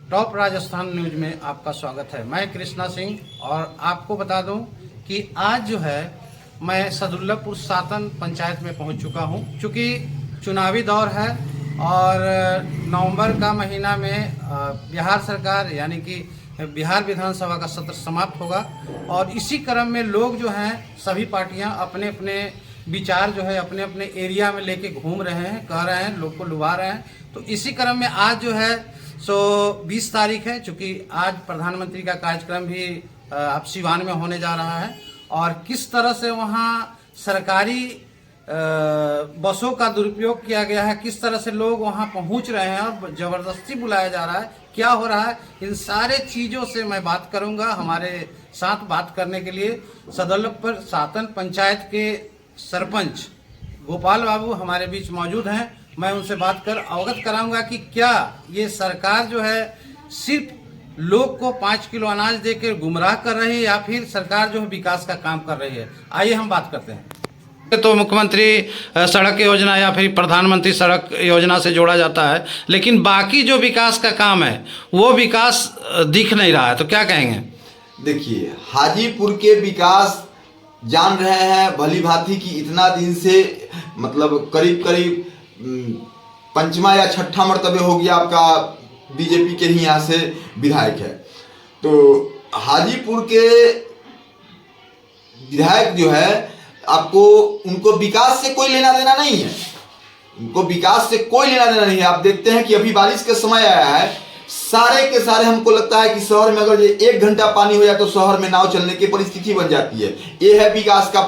Top Rajasthan news में आपका स्वागत है। मैं कृष्णा सिंह और आपको बता दूं कि आज जो है मैं सदुल्लापुर सातन पंचायत में पहुंच चुका हूं। चूँकि चुनावी दौर है और नवंबर का महीना में बिहार सरकार यानी कि बिहार विधानसभा का सत्र समाप्त होगा और इसी क्रम में लोग जो हैं सभी पार्टियां अपने अपने विचार जो है अपने अपने एरिया में लेके घूम रहे हैं, कह रहे हैं, लोग को लुभा रहे हैं। तो इसी क्रम में आज जो है 20 तारीख है, चूँकि आज प्रधानमंत्री का कार्यक्रम भी अब सिवान में होने जा रहा है और किस तरह से वहाँ सरकारी बसों का दुरुपयोग किया गया है, किस तरह से लोग वहाँ पहुँच रहे हैं और ज़बरदस्ती बुलाया जा रहा है, क्या हो रहा है, इन सारे चीज़ों से मैं बात करूँगा। हमारे साथ बात करने के लिए सदुल्लापुर सातन पंचायत के सरपंच गोपाल बाबू हमारे बीच मौजूद हैं। मैं उनसे बात कर अवगत कराऊंगा कि क्या ये सरकार जो है सिर्फ लोग को 5 किलो अनाज देकर गुमराह कर रही है या फिर सरकार जो है विकास का काम कर रही है। आइए हम बात करते हैं। तो मुख्यमंत्री सड़क योजना या फिर प्रधानमंत्री सड़क योजना से जोड़ा जाता है, लेकिन बाकी जो विकास का काम है वो विकास दिख नहीं रहा है, तो क्या कहेंगे? देखिए, हाजीपुर के विकास जान रहे हैं भली भांति कि इतना दिन से मतलब करीब करीब पंचमा या छठा मर्तबे हो गया आपका बीजेपी के ही यहाँ से विधायक है। तो हाजीपुर के विधायक जो है आपको उनको विकास से कोई लेना देना नहीं है, उनको विकास से कोई लेना देना नहीं है। आप देखते हैं कि अभी बारिश का समय आया है, सारे के सारे हमको लगता है कि शहर में अगर ये 1 घंटा पानी हो जाए तो शहर में नाव चलने की परिस्थिति बन जाती है। ये है विकास का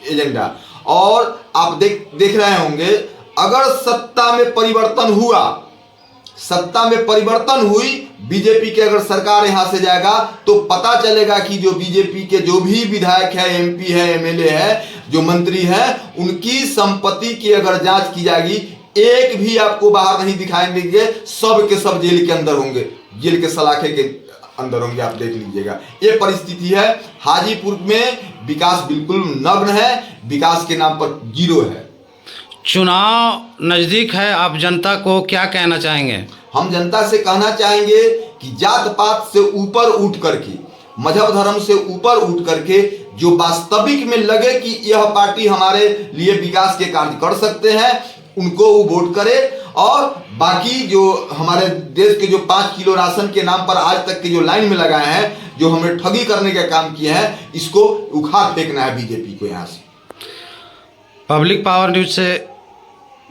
एजेंडा। और आप देख रहे होंगे अगर सत्ता में परिवर्तन हुआ, सत्ता में परिवर्तन हुई, बीजेपी के अगर सरकार यहां से जाएगा तो पता चलेगा कि जो बीजेपी के जो भी विधायक है, एमपी है, एमएलए है, जो मंत्री है, उनकी संपत्ति की अगर जांच की जाएगी एक भी आपको बाहर नहीं दिखाई देंगे, सब के सब जेल के अंदर होंगे, जेल के सलाखे के अंदर होंगे। आप देख लीजिएगा ये परिस्थिति है। हाजीपुर में विकास बिल्कुल नग्न है, विकास के नाम पर जीरो है। चुनाव नजदीक है, आप जनता को क्या कहना चाहेंगे? हम जनता से कहना चाहेंगे कि जात पात से ऊपर उठ करके, मजहब धर्म से ऊपर उठ करके जो वास्तविक में लगे कि यह पार्टी हमारे लिए विकास के कार्य कर सकते हैं, उनको वो वोट करे। और बाकी जो हमारे देश के जो 5 किलो राशन के नाम पर आज तक के जो लाइन में लगाए हैं, जो हमें ठगी करने का काम किए हैं, इसको उखाड़ फेंकना है बीजेपी को यहाँ से। पब्लिक पावर न्यूज से,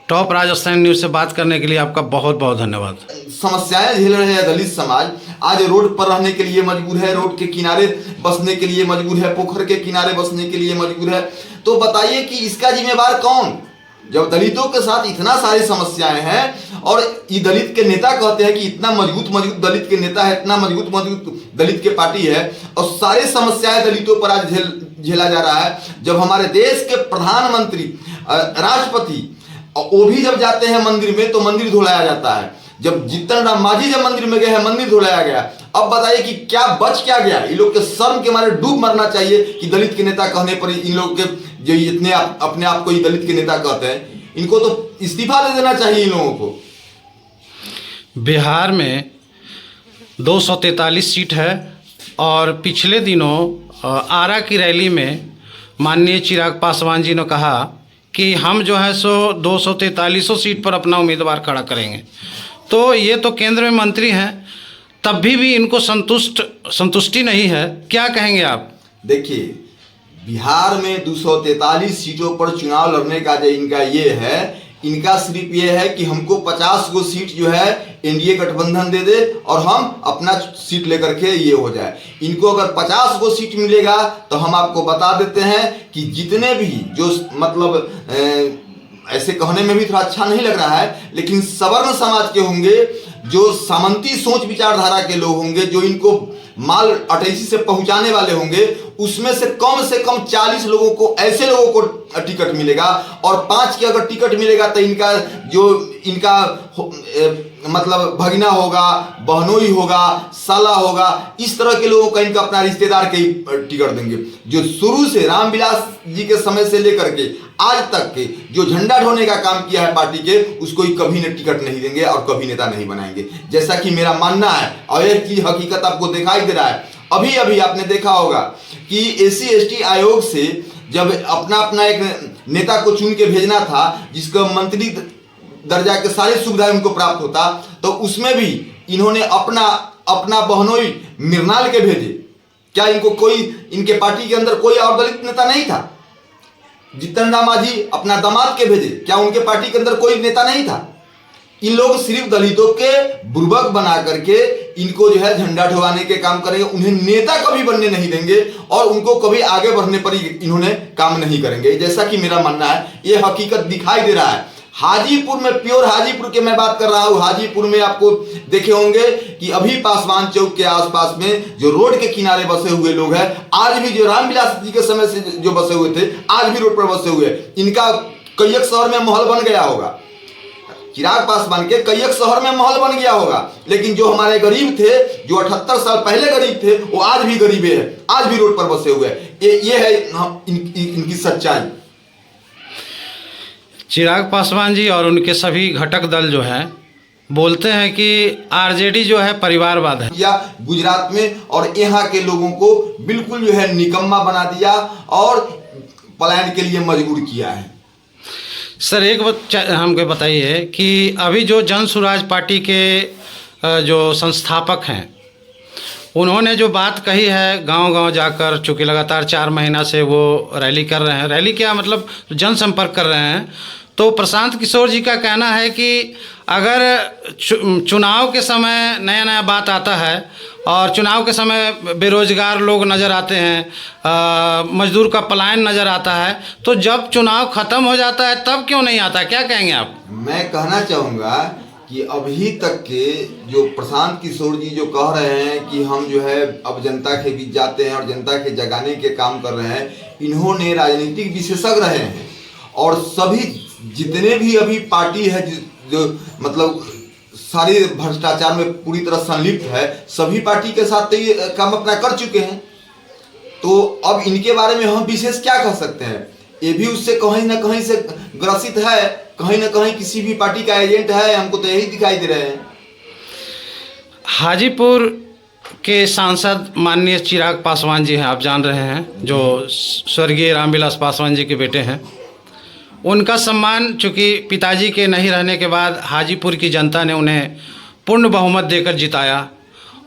टॉप राजस्थान न्यूज से बात करने के लिए आपका बहुत बहुत धन्यवाद। समस्याएं झेल रहे हैं दलित समाज, आज रोड पर रहने के लिए मजबूर है, रोड के किनारे बसने के लिए मजबूर है, पोखर के किनारे बसने के लिए मजबूर है। तो बताइए कि इसका जिम्मेवार कौन? जब दलितों के साथ इतना सारी समस्याएं हैं और ये दलित के नेता कहते हैं कि इतना मजबूत दलित के नेता है, इतना मजबूत दलित के पार्टी है, और सारी समस्याएं दलितों पर आज झेला जा रहा है। जब हमारे देश के प्रधानमंत्री, राष्ट्रपति, वो भी जब जाते हैं मंदिर में तो मंदिर धुलाया जाता है। जब जीतन राम मांझी जब मंदिर में गए हैं, मंदिर धुलाया गया। अब बताइए कि क्या बच क्या गया? इन लोग के शर्म के मारे डूब मरना चाहिए कि दलित के नेता कहने पर इन लोग के जो इतने अपने आप को दलित के नेता कहते हैं, इनको तो इस्तीफा दे देना चाहिए इन लोगों को। बिहार में 243 सीट है और पिछले दिनों आरा की रैली में माननीय चिराग पासवान जी ने कहा कि हम जो है सो 243 सीट पर अपना उम्मीदवार खड़ा करेंगे। तो ये तो केंद्र में मंत्री हैं, तब भी इनको संतुष्टि नहीं है, क्या कहेंगे आप? देखिए, बिहार में 243 सीटों पर चुनाव लड़ने का जो इनका ये है, इनका सिर्फ ये है कि हमको 50 गो सीट जो है एनडीए गठबंधन दे दे और हम अपना सीट लेकर के ये हो जाए। इनको अगर 50 गो सीट मिलेगा तो हम आपको बता देते हैं कि जितने भी जो मतलब ऐसे कहने में भी थोड़ा अच्छा नहीं लग रहा है, लेकिन सवर्ण समाज के होंगे, जो सामंती सोच विचारधारा के लोग होंगे, जो इनको माल अटैची से पहुंचाने वाले होंगे, उसमें से कम 40 लोगों को, ऐसे लोगों को टिकट मिलेगा। और 5 की अगर टिकट मिलेगा तो इनका मतलब भगना होगा, बहनोई होगा, साला होगा, इस तरह के लोगों का इनका अपना रिश्तेदार के ही टिकट देंगे। जो शुरू से रामविलास जी के समय से लेकर के आज तक के जो झंडा ढोने का काम किया है पार्टी के, उसको ही कभी ने टिकट नहीं देंगे और कभी नेता नहीं बनाएंगे, जैसा कि मेरा मानना है। और एक चीज हकीकत आपको दिखाई दे रहा है, अभी अभी आपने देखा होगा कि SC/ST आयोग से जब अपना अपना एक नेता को चुन के भेजना था, जिसका मंत्री दर्जा के सारी सुविधाएं उनको प्राप्त होता, तो उसमें भी इन्होंने अपना बहनोई मृणाल के भेजे। क्या इनको कोई, इनके पार्टी के अंदर कोई और दलित नेता नहीं था? जीतन राम मांझी अपना दामाद के भेजे, क्या उनके पार्टी के अंदर कोई नेता नहीं था? इन लोग सिर्फ दलितों के बुर्बक बना करके इनको जो है झंडा ढोवाने के काम करेंगे, उन्हें नेता कभी बनने नहीं देंगे और उनको कभी आगे बढ़ने पर इन्होंने काम नहीं करेंगे, जैसा कि मेरा मानना है। ये हकीकत दिखाई दे रहा है। हाजीपुर में, प्योर हाजीपुर के मैं बात कर रहा हूं, हाजीपुर में आपको देखे होंगे कि अभी पासवान चौक के आसपास में जो रोड के किनारे बसे हुए लोग हैं, आज भी जो रामविलास जी के समय से जो बसे हुए थे, आज भी रोड पर बसे हुए, इनका कई एक शहर में महल बन गया होगा। चिराग पासवान के कई एक शहर में महल बन गया होगा, लेकिन जो हमारे गरीब थे, जो 78 साल पहले गरीब थे, वो आज भी गरीबे हैं, आज भी रोड पर बसे हुए हैं। ये है इनकी सच्चाई। चिराग पासवान जी और उनके सभी घटक दल जो हैं बोलते हैं कि RJD जो है परिवारवाद है, या गुजरात में, और यहाँ के लोगों को बिल्कुल जो है निकम्मा बना दिया और पलायन के लिए मजबूर किया है। सर एक बात हमको बताइए कि अभी जो जन स्वराज पार्टी के जो संस्थापक हैं, उन्होंने जो बात कही है गांव-गांव जाकर, चूँकि लगातार 4 महीना से वो रैली कर रहे हैं, रैली क्या मतलब जनसंपर्क कर रहे हैं, तो प्रशांत किशोर जी का कहना है कि अगर चुनाव के समय नया नया बात आता है और चुनाव के समय बेरोजगार लोग नज़र आते हैं, मजदूर का पलायन नज़र आता है, तो जब चुनाव ख़त्म हो जाता है तब क्यों नहीं आता? क्या कहेंगे आप? मैं कहना चाहूँगा कि अभी तक के जो प्रशांत किशोर जी जो कह रहे हैं कि हम जो है अब जनता के बीच जाते हैं और जनता के जगाने के काम कर रहे हैं, इन्होंने राजनीतिक विशेषज्ञ रहे हैं और सभी जितने भी अभी पार्टी है जो मतलब सारी भ्रष्टाचार में पूरी तरह संलिप्त है, सभी पार्टी के साथ तो ये काम अपना कर चुके हैं। तो अब इनके बारे में हम विशेष क्या कह सकते हैं? ये भी उससे कहीं ना कहीं से ग्रसित है, कहीं ना कहीं किसी भी पार्टी का एजेंट है, हमको तो यही दिखाई दे रहे हैं। हाजीपुर के सांसद माननीय चिराग पासवान जी हैं, आप जान रहे हैं, जो स्वर्गीय रामविलास पासवान जी के बेटे हैं। उनका सम्मान चूँकि पिताजी के नहीं रहने के बाद हाजीपुर की जनता ने उन्हें पूर्ण बहुमत देकर जिताया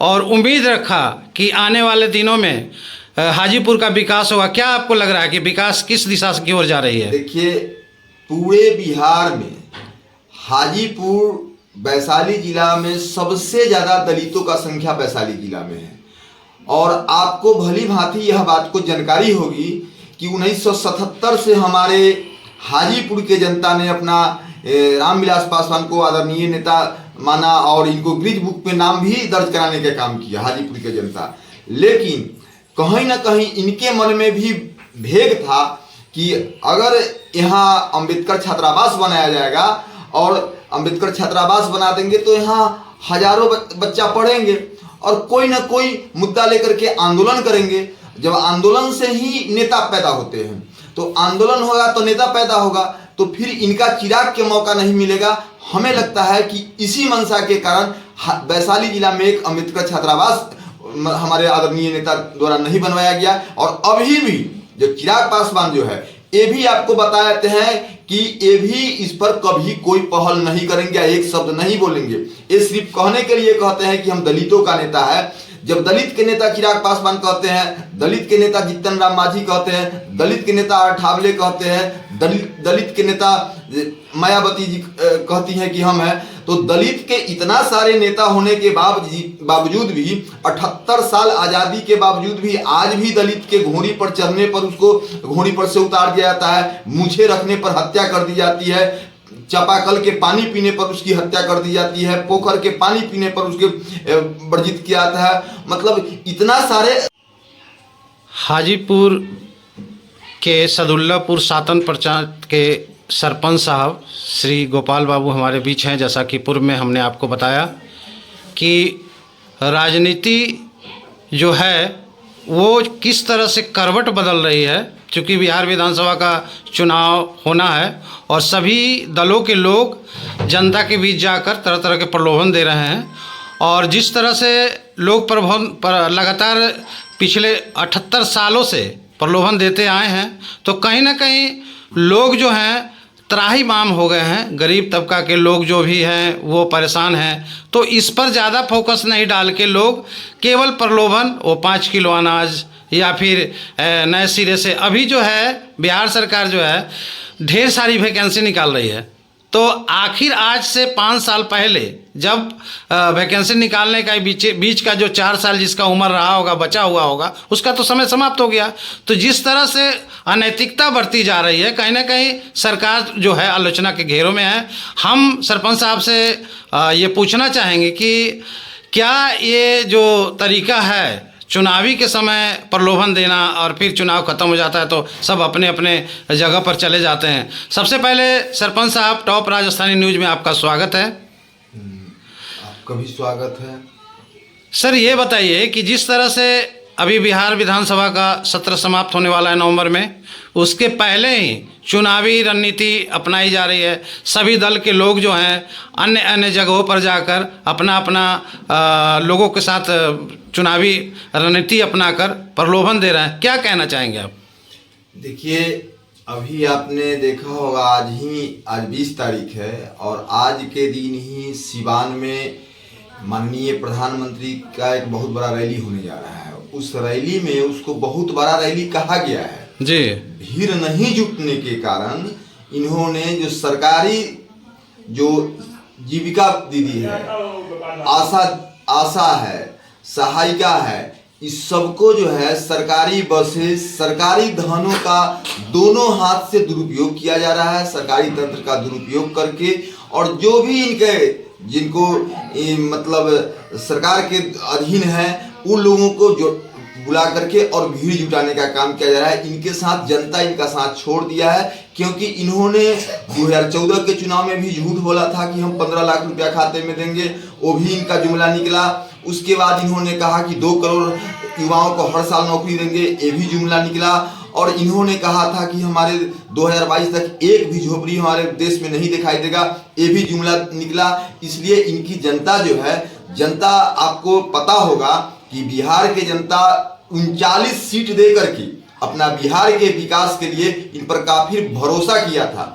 और उम्मीद रखा कि आने वाले दिनों में हाजीपुर का विकास होगा। क्या आपको लग रहा है कि विकास किस दिशा की ओर जा रही है? देखिए, पूरे बिहार में हाजीपुर, वैशाली जिला में सबसे ज़्यादा दलितों का संख्या वैशाली जिला में है और आपको भली भांति यह बात को जानकारी होगी कि 1977 से हमारे हाजीपुर के जनता ने अपना रामविलास पासवान को आदरणीय नेता माना और इनको ग्रिज बुक में नाम भी दर्ज कराने का काम किया हाजीपुर के जनता। लेकिन कहीं ना कहीं इनके मन में भी भेद था कि अगर यहाँ अंबेडकर छात्रावास बनाया जाएगा और अंबेडकर छात्रावास बना देंगे तो यहाँ हजारों बच्चा पढ़ेंगे और कोई ना कोई मुद्दा लेकर के आंदोलन करेंगे। जब आंदोलन से ही नेता पैदा होते हैं, तो आंदोलन होगा तो नेता पैदा होगा, तो फिर इनका चिराग के मौका नहीं मिलेगा। हमें लगता है कि इसी मंशा के कारण वैशाली जिला में एक अंबेडकर छात्रावास हमारे आदरणीय नेता द्वारा नहीं बनवाया गया। और अभी भी जो चिराग पासवान जो है, ये भी आपको बताते हैं कि ये भी इस पर कभी कोई पहल नहीं करेंगे, एक शब्द नहीं बोलेंगे। ये सिर्फ कहने के लिए कहते हैं कि हम दलितों का नेता है। जब दलित के नेता चिराग पासवान कहते हैं, दलित के नेता जीतन राम मांझी कहते हैं, दलित के नेता ठावले कहते हैं, दलित के नेता मायावती जी कहती हैं कि हम हैं, तो दलित के इतना सारे नेता होने के बावजूद भी 78 साल आज़ादी के बावजूद भी आज भी दलित के घोड़ी पर चढ़ने पर उसको घोड़ी पर से उतार दिया जाता है, मूछें रखने पर हत्या कर दी जाती है, चापाकल के पानी पीने पर उसकी हत्या कर दी जाती है, पोखर के पानी पीने पर उसके वर्जित किया जाता है। मतलब इतना सारे। हाजीपुर के सदुल्लापुर सातन पंचायत के सरपंच साहब श्री गोपाल बाबू हमारे बीच हैं। जैसा कि पूर्व में हमने आपको बताया कि राजनीति जो है वो किस तरह से करवट बदल रही है, क्योंकि बिहार विधानसभा का चुनाव होना है और सभी दलों के लोग जनता के बीच जाकर तरह तरह के प्रलोभन दे रहे हैं। और जिस तरह से लोग प्रलोभन लगातार पिछले 78 सालों से प्रलोभन देते आए हैं, तो कहीं ना कहीं लोग जो हैं त्राहिमाम हो गए हैं। गरीब तबका के लोग जो भी हैं वो परेशान हैं। तो इस पर ज़्यादा फोकस नहीं डाल के लोग केवल प्रलोभन, वो 5 किलो अनाज या फिर नए सिरे से अभी जो है बिहार सरकार जो है ढेर सारी वैकेंसी निकाल रही है। तो आखिर आज से 5 साल पहले जब वैकेंसी निकालने का बीच का जो 4 साल जिसका उम्र रहा होगा, बचा हुआ होगा, उसका तो समय समाप्त हो गया। तो जिस तरह से अनैतिकता बढ़ती जा रही है, कहीं ना कहीं सरकार जो है आलोचना के घेरों में है। हम सरपंच साहब से ये पूछना चाहेंगे कि क्या ये जो तरीका है चुनावी के समय प्रलोभन देना और फिर चुनाव खत्म हो जाता है तो सब अपने अपने जगह पर चले जाते हैं। सबसे पहले सरपंच साहब, टॉप राजस्थानी न्यूज़ में आपका स्वागत है। आपका भी स्वागत है। सर ये बताइए कि जिस तरह से अभी बिहार विधानसभा का सत्र समाप्त होने वाला है नवंबर में, उसके पहले ही चुनावी रणनीति अपनाई जा रही है। सभी दल के लोग जो हैं अन्य अन्य जगहों पर जाकर अपना अपना लोगों के साथ चुनावी रणनीति अपनाकर प्रलोभन दे रहे हैं। क्या कहना चाहेंगे आप? देखिए, अभी आपने देखा होगा आज 20 तारीख है और आज के दिन ही सिवान में माननीय प्रधानमंत्री का एक बहुत बड़ा रैली होने जा रहा है। उस रैली में उसको बहुत बड़ा रैली कहा गया है जी। भीड़ नहीं जुटने के कारण इन्होंने जो सरकारी जो जीविका दीदी है, आशा है, सहायिका है, इस सबको जो है सरकारी बसेस, सरकारी धनों का दोनों हाथ से दुरुपयोग किया जा रहा है, सरकारी तंत्र का दुरुपयोग करके। और जो भी इनके जिनको मतलब सरकार के अधीन है उन लोगों को जो बुला करके और भीड़ जुटाने का काम किया जा रहा है। इनके साथ जनता इनका साथ छोड़ दिया है, क्योंकि इन्होंने 2014 के चुनाव में भी झूठ बोला था कि हम 15 लाख रुपया खाते में देंगे, वो भी इनका जुमला निकला। उसके बाद इन्होंने कहा कि 2 करोड़ युवाओं को हर साल नौकरी देंगे, ये भी जुमला निकला। और इन्होंने कहा था कि हमारे 2022 तक एक भी झोपड़ी हमारे देश में नहीं दिखाई देगा, ये भी जुमला निकला। इसलिए इनकी जनता जो है, जनता आपको पता होगा कि बिहार की जनता 39 सीट दे करके अपना बिहार के विकास के लिए इन पर काफी भरोसा किया था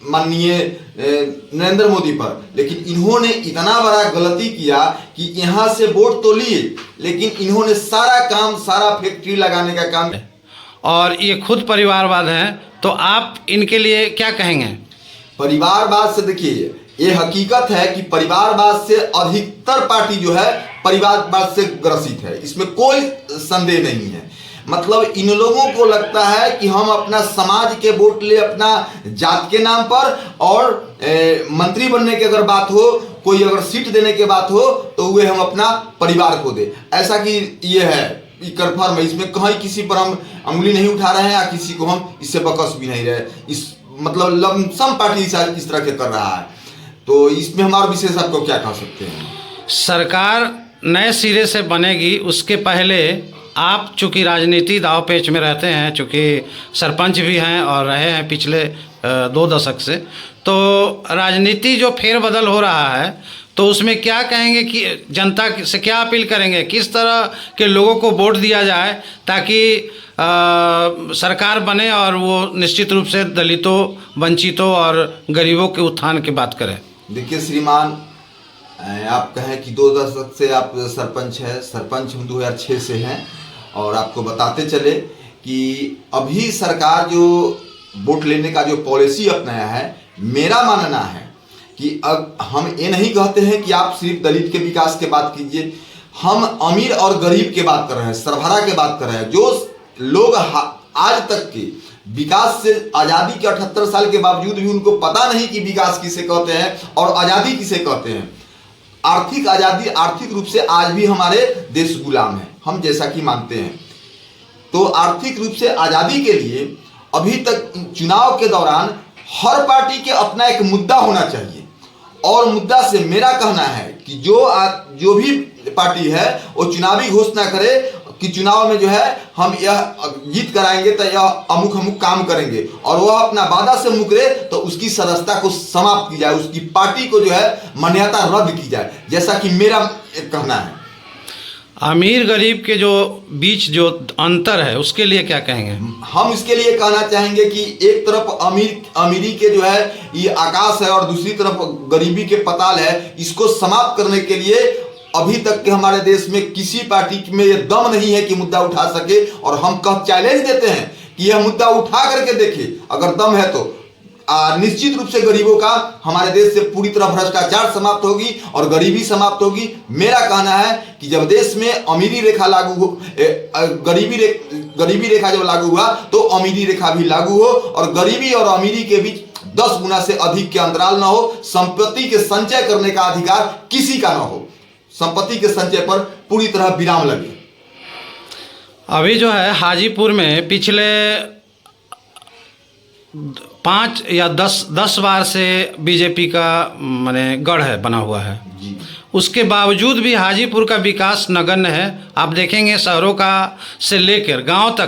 माननीय नरेंद्र मोदी पर। लेकिन इन्होंने इतना बड़ा गलती किया कि यहाँ से वोट तो लिए, लेकिन इन्होंने सारा काम, सारा फैक्ट्री लगाने का काम। और ये खुद परिवारवाद हैं, तो आप इनके लिए क्या कहेंगे? परिवारवाद से देखिए, ये हकीकत है कि परिवारवाद से अधिकतर पार्टी जो है परिवारवाद से ग्रसित है, इसमें कोई संदेह नहीं है। मतलब इन लोगों को लगता है कि हम अपना समाज के वोट ले अपना जात के नाम पर, और मंत्री बनने की अगर बात हो, कोई अगर सीट देने की बात हो, तो वे हम अपना परिवार को दे। ऐसा कि ये है कन्फर्म है, इसमें कहीं किसी पर हम उंगली नहीं उठा रहे हैं या किसी को हम इससे बकस भी नहीं रहे। इस मतलब लमसम पार्टी इस तरह के कर रहा है, तो इसमें हमारा विशेष आपको क्या कह सकते हैं? सरकार नए सिरे से बनेगी, उसके पहले आप चूँकि राजनीति दाव पेच में रहते हैं, चूँकि सरपंच भी हैं और रहे हैं पिछले 2 दशक से, तो राजनीति जो फेरबदल हो रहा है, तो उसमें क्या कहेंगे कि जनता से क्या अपील करेंगे, किस तरह के लोगों को वोट दिया जाए ताकि सरकार बने और वो निश्चित रूप से दलितों, वंचितों और गरीबों के उत्थान की बात करें? देखिए श्रीमान, आप कहें कि 2 दशक से आप सरपंच हैं, सरपंच हम 2006 से हैं, और आपको बताते चले कि अभी सरकार जो वोट लेने का जो पॉलिसी अपनाया है, मेरा मानना है कि अब हम ये नहीं कहते हैं कि आप सिर्फ दलित के विकास की बात कीजिए, हम अमीर और गरीब के बात कर रहे हैं, सरभरा के बात कर रहे हैं। जो लोग आज तक के विकास से, आज़ादी के 78 साल के बावजूद भी उनको पता नहीं कि विकास किसे कहते हैं और आज़ादी किसे कहते हैं। आर्थिक आज़ादी, आर्थिक रूप से आज भी हमारे देश गुलाम है, हम जैसा कि मानते हैं। तो आर्थिक रूप से आज़ादी के लिए अभी तक चुनाव के दौरान हर पार्टी के अपना एक मुद्दा होना चाहिए, और मुद्दा से मेरा कहना है कि जो भी पार्टी है वो चुनावी घोषणा करे कि चुनाव में जो है हम यह जीत कराएंगे तो यह अमुक अमुक काम करेंगे, और वह अपना वादा से मुकरे तो उसकी सदस्यता को समाप्त की जाए, उसकी पार्टी को जो है मान्यता रद्द की जाए, जैसा कि मेरा कहना है। अमीर गरीब के जो बीच जो अंतर है उसके लिए क्या कहेंगे? हम इसके लिए कहना चाहेंगे कि एक तरफ अमीरी के जो है ये आकाश है और दूसरी तरफ गरीबी के पताल है। इसको समाप्त करने के लिए अभी तक के हमारे देश में किसी पार्टी में ये दम नहीं है कि मुद्दा उठा सके, और हम चैलेंज देते हैं कि यह मुद्दा उठा करके देखिए, अगर दम है तो निश्चित रूप से गरीबों का हमारे देश से पूरी तरह भ्रष्टाचार समाप्त होगी और गरीबी समाप्त होगी। मेरा कहना है कि जब देश में अमीरी रेखा लागू हो, गरीबी रेखा जब लागू हुआ तो अमीरी रेखा भी लागू हो, और गरीबी और अमीरी के बीच 10 गुना से अधिक के अंतराल ना हो। संपत्ति के संचय करने का अधिकार किसी का ना हो, संपत्ति के संचय पर पूरी तरह विराम लगे। अभी जो है हाजीपुर में पिछले 5 या 10 बार से बीजेपी का माने गढ़ है बना हुआ है जी। उसके बावजूद भी हाजीपुर का विकास नगण्य है। आप देखेंगे शहरों का से लेकर गांव तक